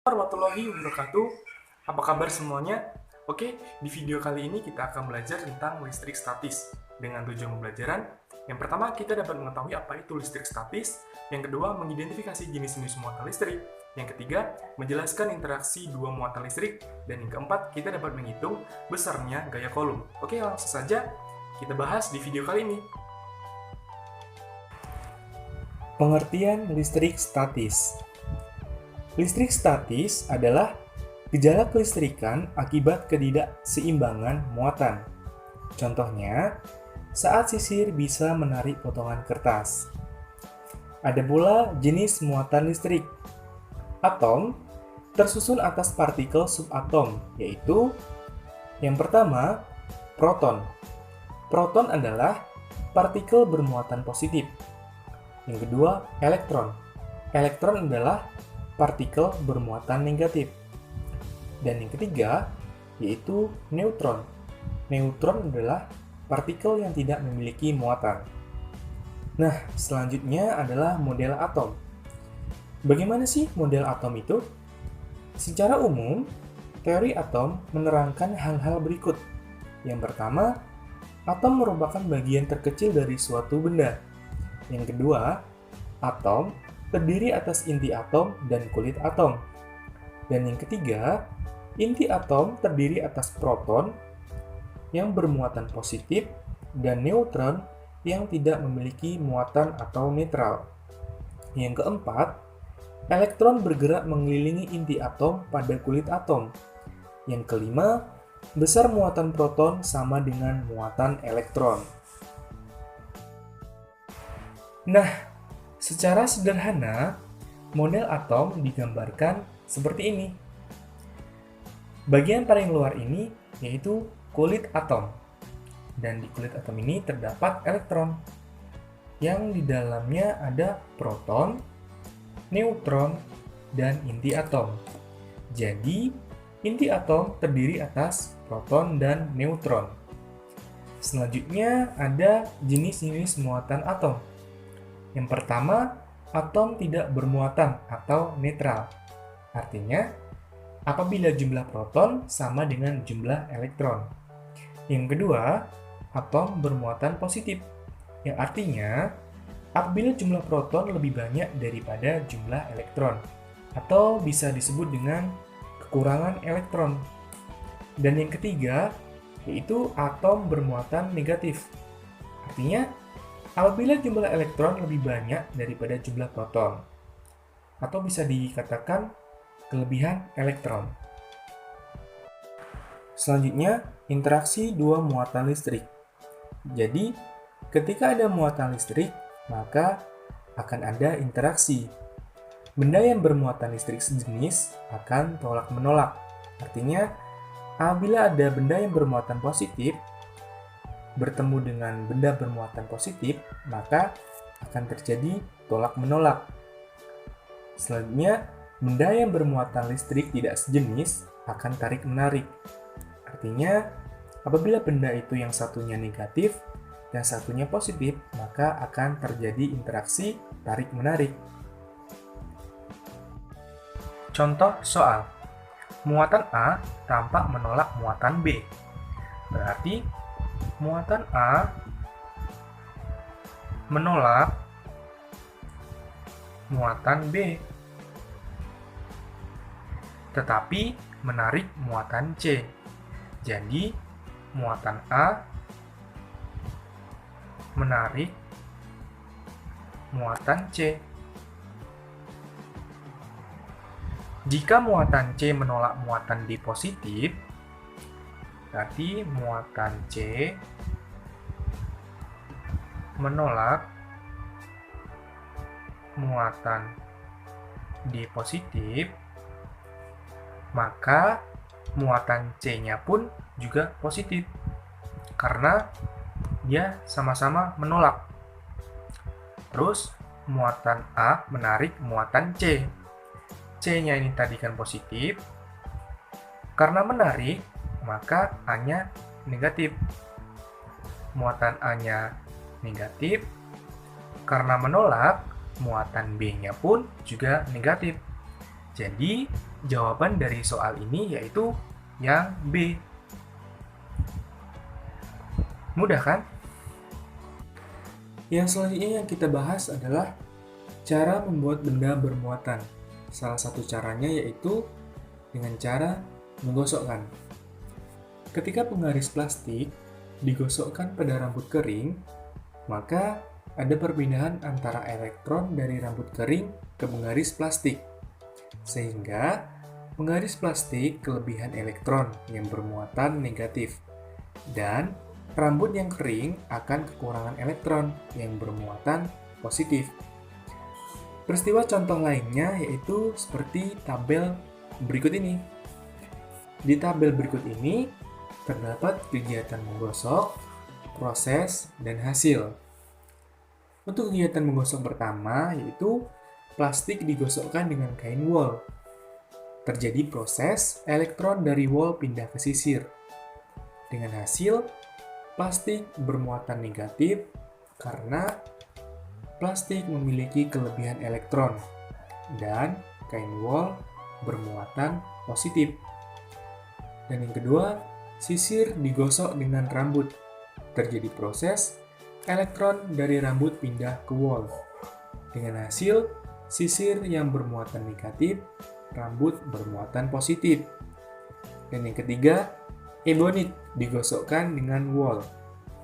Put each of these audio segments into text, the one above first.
Warahmatullahi wabarakatuh. Apa kabar semuanya? Oke, di video kali ini kita akan belajar tentang listrik statis dengan tujuan pembelajaran. Yang pertama, kita dapat mengetahui apa itu listrik statis. Yang kedua, mengidentifikasi jenis-jenis muatan listrik. Yang ketiga, menjelaskan interaksi dua muatan listrik. Dan yang keempat, kita dapat menghitung besarnya gaya kolom. Oke, langsung saja kita bahas di video kali ini. Pengertian listrik statis. Listrik statis adalah gejala kelistrikan akibat ketidakseimbangan muatan. Contohnya, saat sisir bisa menarik potongan kertas. Ada pula jenis muatan listrik. Atom tersusun atas partikel subatom, yaitu yang pertama, proton. Proton adalah partikel bermuatan positif. Yang kedua, elektron. Elektron adalah partikel bermuatan negatif. Dan yang ketiga, yaitu neutron. Neutron adalah partikel yang tidak memiliki muatan. Nah, selanjutnya adalah model atom. Bagaimana sih model atom itu? Secara umum, teori atom menerangkan hal-hal berikut. Yang pertama, atom merupakan bagian terkecil dari suatu benda. Yang kedua, atom terdiri atas inti atom dan kulit atom. Dan yang ketiga, inti atom terdiri atas proton yang bermuatan positif dan neutron yang tidak memiliki muatan atau netral. Yang keempat, elektron bergerak mengelilingi inti atom pada kulit atom. Yang kelima, besar muatan proton sama dengan muatan elektron. Nah, secara sederhana, model atom digambarkan seperti ini. Bagian paling luar ini yaitu kulit atom. Dan di kulit atom ini terdapat elektron. Yang di dalamnya ada proton, neutron, dan inti atom. Jadi, inti atom terdiri atas proton dan neutron. Selanjutnya ada jenis-jenis muatan atom. Yang pertama, atom tidak bermuatan atau netral. Artinya, apabila jumlah proton sama dengan jumlah elektron. Yang kedua, atom bermuatan positif. Yang artinya, apabila jumlah proton lebih banyak daripada jumlah elektron. Atau bisa disebut dengan kekurangan elektron. Dan yang ketiga, yaitu atom bermuatan negatif. Artinya, apabila jumlah elektron lebih banyak daripada jumlah proton, atau bisa dikatakan kelebihan elektron. Selanjutnya, interaksi dua muatan listrik. Jadi, ketika ada muatan listrik, maka akan ada interaksi. Benda yang bermuatan listrik sejenis akan tolak-menolak. Artinya, apabila ada benda yang bermuatan positif, bertemu dengan benda bermuatan positif, maka akan terjadi tolak-menolak. Selanjutnya, benda yang bermuatan listrik tidak sejenis akan tarik-menarik. Artinya, apabila benda itu yang satunya negatif dan satunya positif, maka akan terjadi interaksi tarik-menarik. Contoh soal, muatan A tampak menolak muatan B. Berarti, muatan A menolak muatan B, tetapi menarik muatan C. Jadi, muatan A menarik muatan C. Jika muatan C menolak muatan D positif, berarti muatan C menolak muatan D positif, maka muatan C-nya pun juga positif, karena dia sama-sama menolak. Terus, muatan A menarik muatan C. C-nya ini tadi kan positif, karena menarik, maka A-nya negatif. Muatan A-nya negatif, karena menolak, muatan B-nya pun juga negatif. Jadi, jawaban dari soal ini yaitu yang B. Mudah kan? Yang selanjutnya yang kita bahas adalah cara membuat benda bermuatan. Salah satu caranya yaitu dengan cara menggosokkan. Ketika penggaris plastik digosokkan pada rambut kering, maka ada perpindahan antara elektron dari rambut kering ke penggaris plastik. Sehingga penggaris plastik kelebihan elektron yang bermuatan negatif. Dan rambut yang kering akan kekurangan elektron yang bermuatan positif. Peristiwa contoh lainnya yaitu seperti tabel berikut ini. Di tabel berikut ini terdapat kegiatan menggosok, proses, dan hasil. Untuk kegiatan menggosok pertama yaitu plastik digosokkan dengan kain wol. Terjadi proses elektron dari wol pindah ke sisir. Dengan hasil, plastik bermuatan negatif karena plastik memiliki kelebihan elektron dan kain wol bermuatan positif. Dan yang kedua, sisir digosok dengan rambut. Terjadi proses elektron dari rambut pindah ke wol. Dengan hasil, sisir yang bermuatan negatif, rambut bermuatan positif. Dan yang ketiga, ebonit digosokkan dengan wol.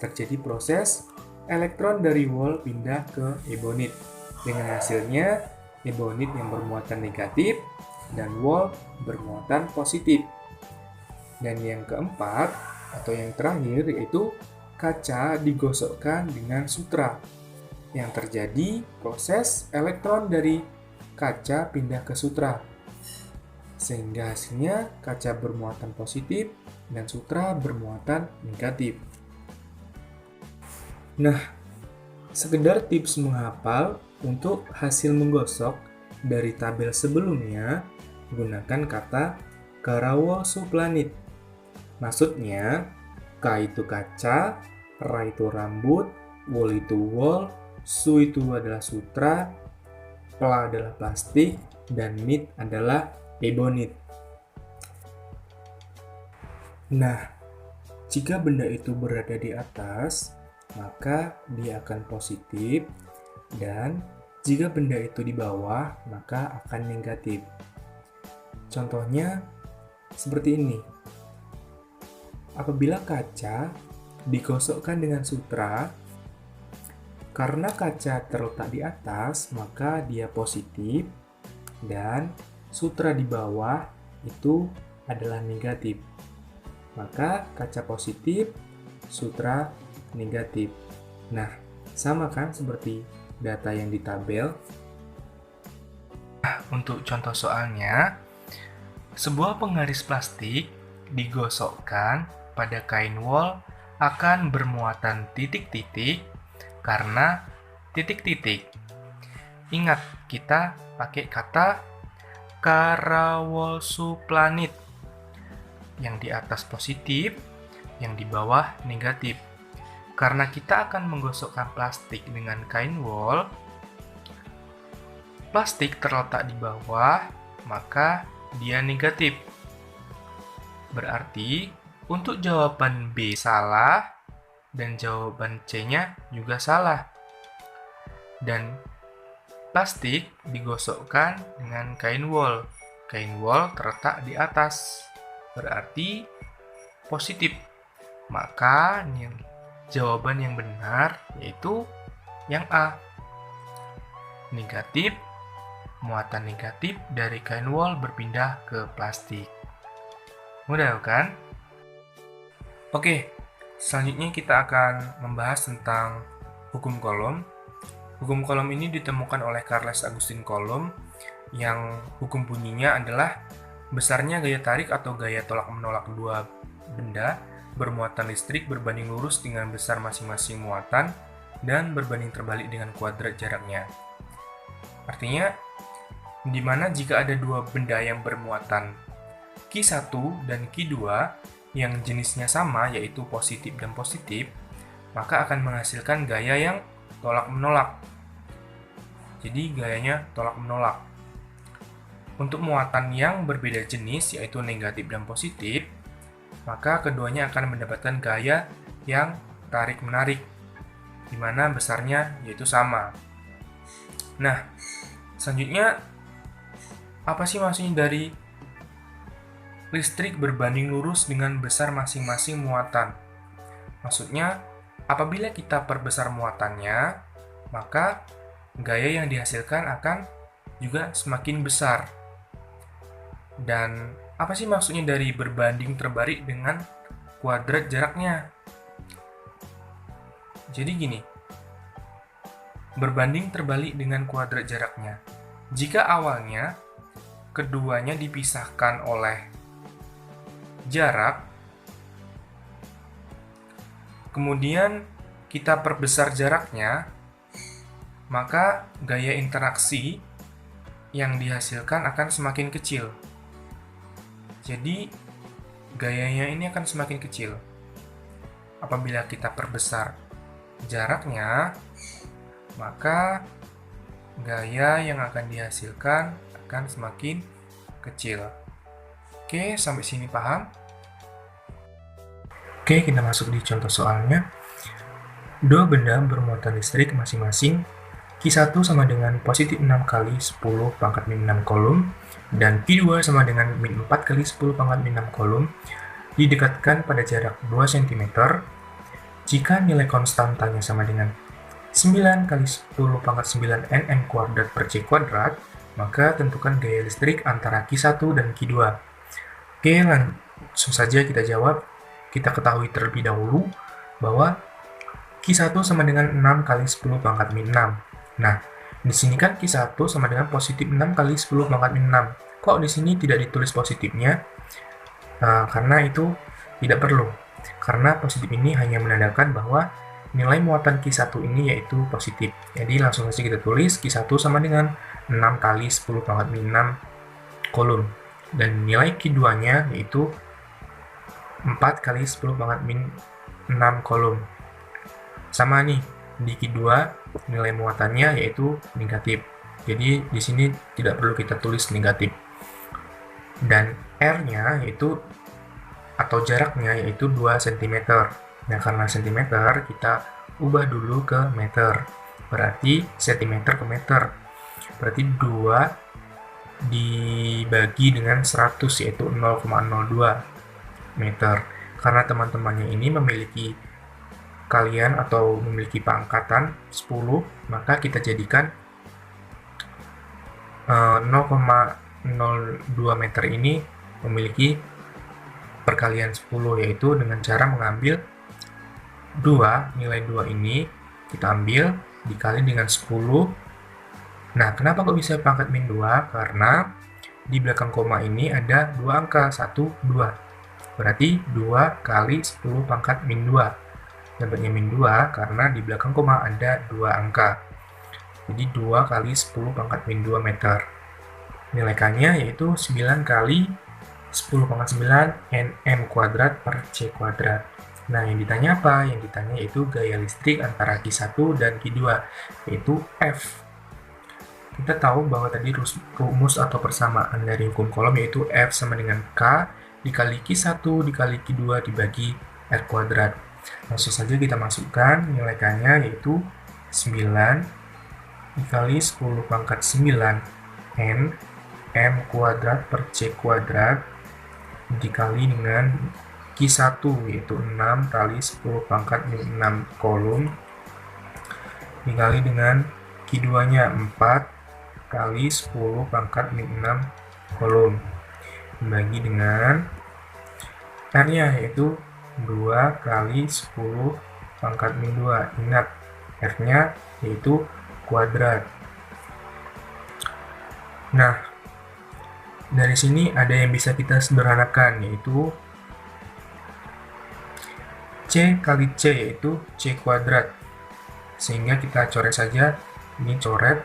Terjadi proses elektron dari wol pindah ke ebonit. Dengan hasilnya, ebonit yang bermuatan negatif dan wol bermuatan positif. Dan yang keempat, atau yang terakhir, yaitu kaca digosokkan dengan sutra. Yang terjadi proses elektron dari kaca pindah ke sutra. Sehingga hasilnya kaca bermuatan positif dan sutra bermuatan negatif. Nah, sekedar tips menghafal untuk hasil menggosok dari tabel sebelumnya, gunakan kata Karawol Suplanit. Maksudnya, K itu kaca, Ra itu rambut, Wol itu wol, Su itu adalah sutra, Pla adalah plastik, dan Nit adalah ebonit. Nah, jika benda itu berada di atas, maka dia akan positif, dan jika benda itu di bawah, maka akan negatif. Contohnya seperti ini. Apabila kaca digosokkan dengan sutra, karena kaca terletak di atas, maka dia positif, dan sutra di bawah itu adalah negatif. Maka kaca positif, sutra negatif. Nah, sama kan seperti data yang di tabel. Untuk contoh soalnya, sebuah penggaris plastik digosokkan pada kain wol akan bermuatan titik-titik karena titik-titik. Ingat, kita pakai kata Karawol Suplanit. Yang di atas positif, yang di bawah negatif. Karena kita akan menggosokkan plastik dengan kain wol, plastik terletak di bawah, maka dia negatif. Berarti, untuk jawaban B salah, dan jawaban C-nya juga salah. Dan plastik digosokkan dengan kain wol. Kain wol terletak di atas. Berarti positif. Maka jawaban yang benar yaitu yang A. Negatif, muatan negatif dari kain wol berpindah ke plastik. Mudah kan? Oke, selanjutnya kita akan membahas tentang hukum Coulomb. Hukum Coulomb ini ditemukan oleh Charles Augustin Coulomb yang hukum bunyinya adalah besarnya gaya tarik atau gaya tolak-menolak dua benda bermuatan listrik berbanding lurus dengan besar masing-masing muatan dan berbanding terbalik dengan kuadrat jaraknya. Artinya, di mana jika ada dua benda yang bermuatan Q1 dan Q2 yang jenisnya sama yaitu positif dan positif, maka akan menghasilkan gaya yang tolak-menolak. Jadi gayanya tolak-menolak. Untuk muatan yang berbeda jenis, yaitu negatif dan positif, maka keduanya akan mendapatkan gaya yang tarik-menarik, di mana besarnya yaitu sama. Nah, selanjutnya, apa sih maksudnya dari listrik berbanding lurus dengan besar masing-masing muatan? Maksudnya, apabila kita perbesar muatannya, maka gaya yang dihasilkan akan juga semakin besar. Dan apa sih maksudnya dari berbanding terbalik dengan kuadrat jaraknya? Jadi gini, berbanding terbalik dengan kuadrat jaraknya. Jika awalnya keduanya dipisahkan oleh jarak, kemudian kita perbesar jaraknya, maka gaya interaksi yang dihasilkan akan semakin kecil. Jadi, gayanya ini akan semakin kecil. Apabila kita perbesar jaraknya, maka gaya yang akan dihasilkan akan semakin kecil. Oke, sampai sini paham? Oke, kita masuk di contoh soalnya. Dua benda bermuatan listrik masing-masing Q1 sama dengan positif 6 kali 10 pangkat min 6 kolom, dan Q2 sama dengan min 4 kali 10 pangkat min 6 kolom, didekatkan pada jarak 2 cm. Jika nilai konstantanya sama dengan 9 kali 10 pangkat 9 nm kuadrat per c kuadrat, maka tentukan gaya listrik antara Q1 dan Q2. Oke, langsung saja kita jawab. Kita ketahui terlebih dahulu bahwa Q1 sama dengan 6 kali 10 pangkat min 6. Nah, di sini kan Q1 sama dengan positif 6 kali 10 pangkat min 6. Kok di sini tidak ditulis positifnya? Karena itu tidak perlu. Karena positif ini hanya menandakan bahwa nilai muatan Q1 ini yaitu positif. Jadi langsung saja kita tulis Q1 sama dengan 6 kali 10 pangkat min 6 kolom. Dan nilai Q2-nya yaitu 4 kali 10 pangkat min 6 kolom. Sama nih, di Q2 nilai muatannya yaitu negatif. Jadi di sini tidak perlu kita tulis negatif. Dan R-nya yaitu atau jaraknya yaitu 2 cm. Nah, karena cm kita ubah dulu ke meter. Berarti cm ke meter. Berarti 2 dibagi dengan 100 yaitu 0,02 meter. Karena teman-temannya ini memiliki kalian atau memiliki pangkatan 10, maka kita jadikan 0,02 meter ini memiliki perkalian 10, yaitu dengan cara mengambil 2, nilai 2 ini kita ambil dikali dengan 10. Nah, kenapa kok bisa pangkat min 2? Karena di belakang koma ini ada 2 angka, 1, 2. Berarti 2 kali 10 pangkat min 2. Dapatnya min 2 karena di belakang koma ada 2 angka. Jadi 2 kali 10 pangkat min 2 meter. Nilai K-nya yaitu 9 kali 10 pangkat 9 nm kuadrat per c kuadrat. Nah, yang ditanya apa? Yang ditanya yaitu gaya listrik antara Q1 dan Q2, yaitu F. Kita tahu bahwa tadi rumus atau persamaan dari hukum kolom yaitu F sama dengan K dikali Q1 dikali Q2 dibagi R kuadrat. Langsung saja kita masukkan nilai K-nya yaitu 9 dikali 10 pangkat 9 N M kuadrat per C kuadrat dikali dengan Q1 yaitu 6 kali 10 pangkat min 6 kolom dikali dengan Q2-nya 4 kali 10 pangkat min 6 kolom dibagi dengan R-nya yaitu 2 kali 10 pangkat min 2. Ingat, R-nya yaitu kuadrat. Nah, dari sini ada yang bisa kita sederhanakan, yaitu C kali C, yaitu C kuadrat. Sehingga kita coret saja, ini coret,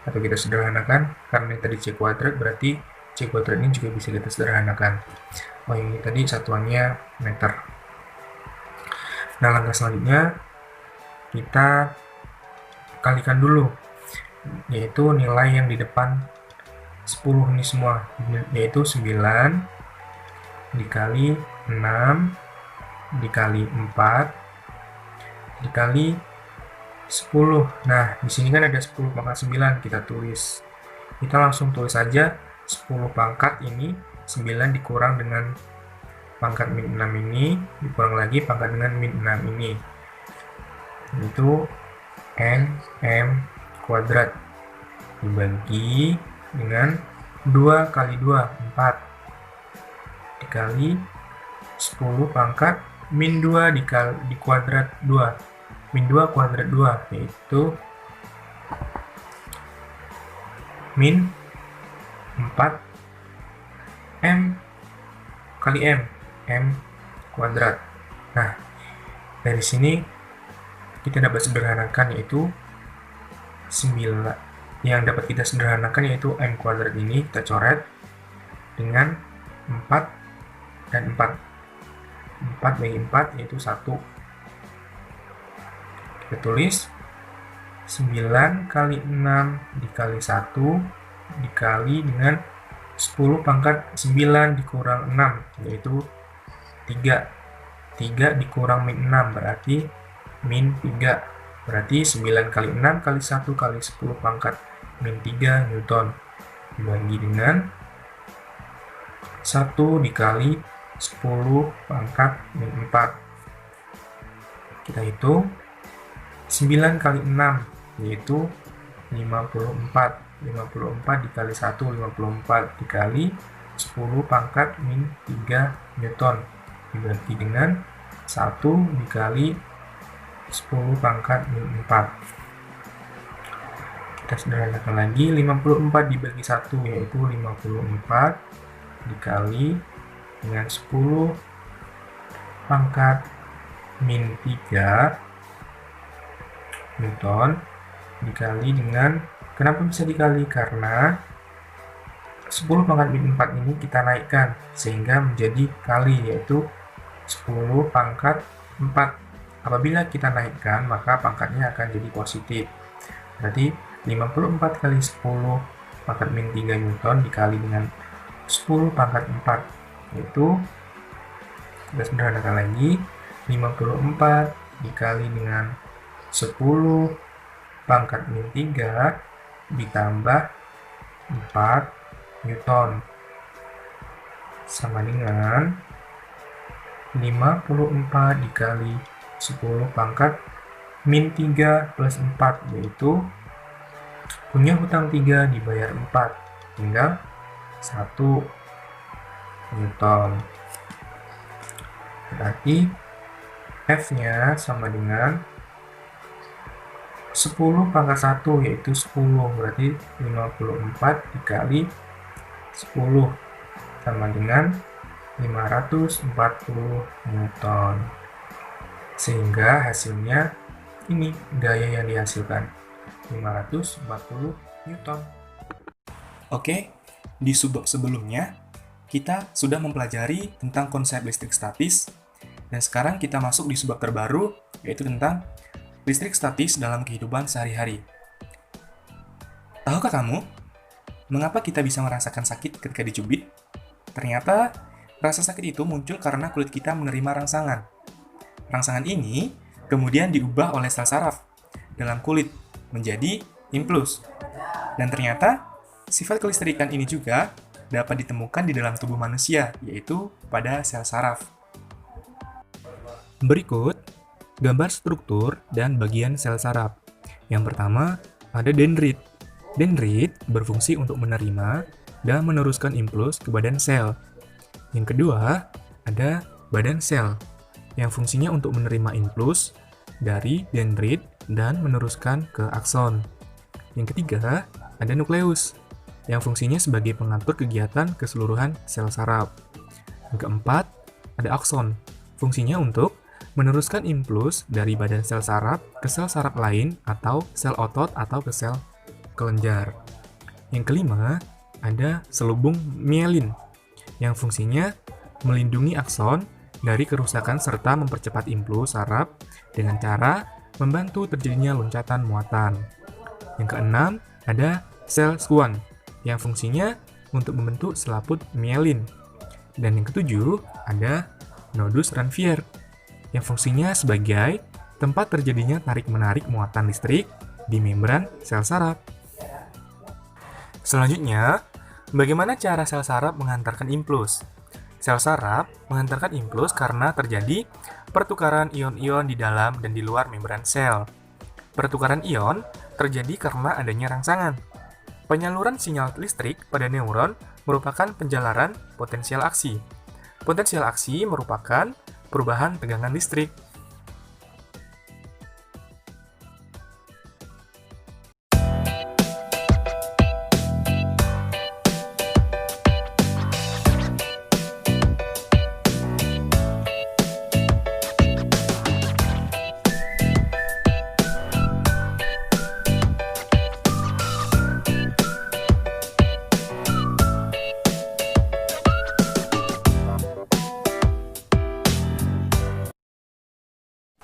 atau kita sederhanakan, karena ini tadi C kuadrat, berarti C kuadrat ini juga bisa kita sederhanakan. Oh, ini tadi satuannya meter. Nah, langkah selanjutnya kita kalikan dulu, yaitu nilai yang di depan 10 ini semua, yaitu 9 dikali 6 dikali 4 dikali 10. Nah, di sini kan ada 10 pangkat 9, kita tulis. Kita langsung tulis saja 10 pangkat ini, 9 dikurang dengan pangkat min 6 ini, dikurang lagi pangkat dengan min 6 ini. Itu nm kuadrat dibagi dengan 2 kali 2, 4 dikali 10 pangkat min 2 di kuadrat 2. Min 2 kuadrat 2, yaitu min 4 m kali m kuadrat. Nah, dari sini kita dapat sederhanakan, yaitu 9. Yang dapat kita sederhanakan yaitu m kuadrat ini kita coret dengan 4 dan 4. 4 bagi 4 yaitu 1. Kita tulis 9 kali 6 dikali 1 dikali dengan 10 pangkat 9 dikurang 6, yaitu 3. 3 dikurang min 6 berarti min 3. Berarti 9 kali 6 kali 1 kali 10 pangkat min 3 Newton dibagi dengan 1 dikali 10 pangkat min 4. Kita hitung 9 kali 6 yaitu 54. 54 dikali 1, 54 dikali 10 pangkat min 3 Newton dibagi dengan 1 dikali 10 pangkat min 4. Kita sederhanakan lagi, 54 dibagi 1 yaitu 54 dikali dengan 10 pangkat min 3 Newton dikali dengan, kenapa bisa dikali? Karena 10 pangkat min 4 ini kita naikkan sehingga menjadi kali, yaitu 10 pangkat 4. Apabila kita naikkan maka pangkatnya akan jadi positif. Berarti 54 kali 10 pangkat min 3 Newton dikali dengan 10 pangkat 4, yaitu kita sederhanakan lagi, 54 dikali dengan 10 pangkat min 3 ditambah 4 Newton sama dengan 54 dikali 10 pangkat min 3 plus 4, yaitu punya hutang 3 dibayar 4, tinggal 1 Newton. Berarti F-nya sama dengan 10 pangkat 1, yaitu 10. Berarti 54 dikali 10 sama dengan 540 Newton. Sehingga hasilnya ini gaya yang dihasilkan 540 Newton. Oke, di subbab sebelumnya kita sudah mempelajari tentang konsep listrik statis, dan sekarang kita masuk di subbab terbaru, yaitu tentang listrik statis dalam kehidupan sehari-hari. Tahukah kamu, mengapa kita bisa merasakan sakit ketika dicubit? Ternyata, rasa sakit itu muncul karena kulit kita menerima rangsangan. Rangsangan ini kemudian diubah oleh sel saraf dalam kulit menjadi impuls. Dan ternyata, sifat kelistrikan ini juga dapat ditemukan di dalam tubuh manusia, yaitu pada sel saraf. Berikut gambar struktur dan bagian sel saraf. Yang pertama, ada dendrit. Dendrit berfungsi untuk menerima dan meneruskan impuls ke badan sel. Yang kedua, ada badan sel, yang fungsinya untuk menerima impuls dari dendrit dan meneruskan ke akson. Yang ketiga, ada nukleus, yang fungsinya sebagai pengatur kegiatan keseluruhan sel saraf. Yang keempat, ada akson, fungsinya untuk meneruskan impuls dari badan sel saraf ke sel saraf lain atau sel otot atau ke sel kelenjar. Yang kelima, ada selubung mielin, yang fungsinya melindungi akson dari kerusakan serta mempercepat impuls saraf dengan cara membantu terjadinya loncatan muatan. Yang keenam, ada sel Schwann, yang fungsinya untuk membentuk selaput mielin. Dan yang ketujuh, ada nodus Ranvier, yang fungsinya sebagai tempat terjadinya tarik-menarik muatan listrik di membran sel saraf. Selanjutnya, bagaimana cara sel saraf mengantarkan impuls? Sel saraf mengantarkan impuls karena terjadi pertukaran ion-ion di dalam dan di luar membran sel. Pertukaran ion terjadi karena adanya rangsangan. Penyaluran sinyal listrik pada neuron merupakan penjalaran potensial aksi. Potensial aksi merupakan perubahan tegangan listrik.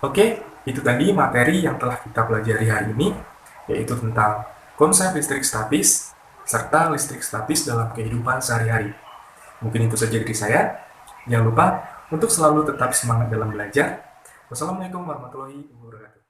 Oke, itu tadi materi yang telah kita pelajari hari ini, yaitu tentang konsep listrik statis, serta listrik statis dalam kehidupan sehari-hari. Mungkin itu saja dari saya. Jangan lupa untuk selalu tetap semangat dalam belajar. Wassalamualaikum warahmatullahi wabarakatuh.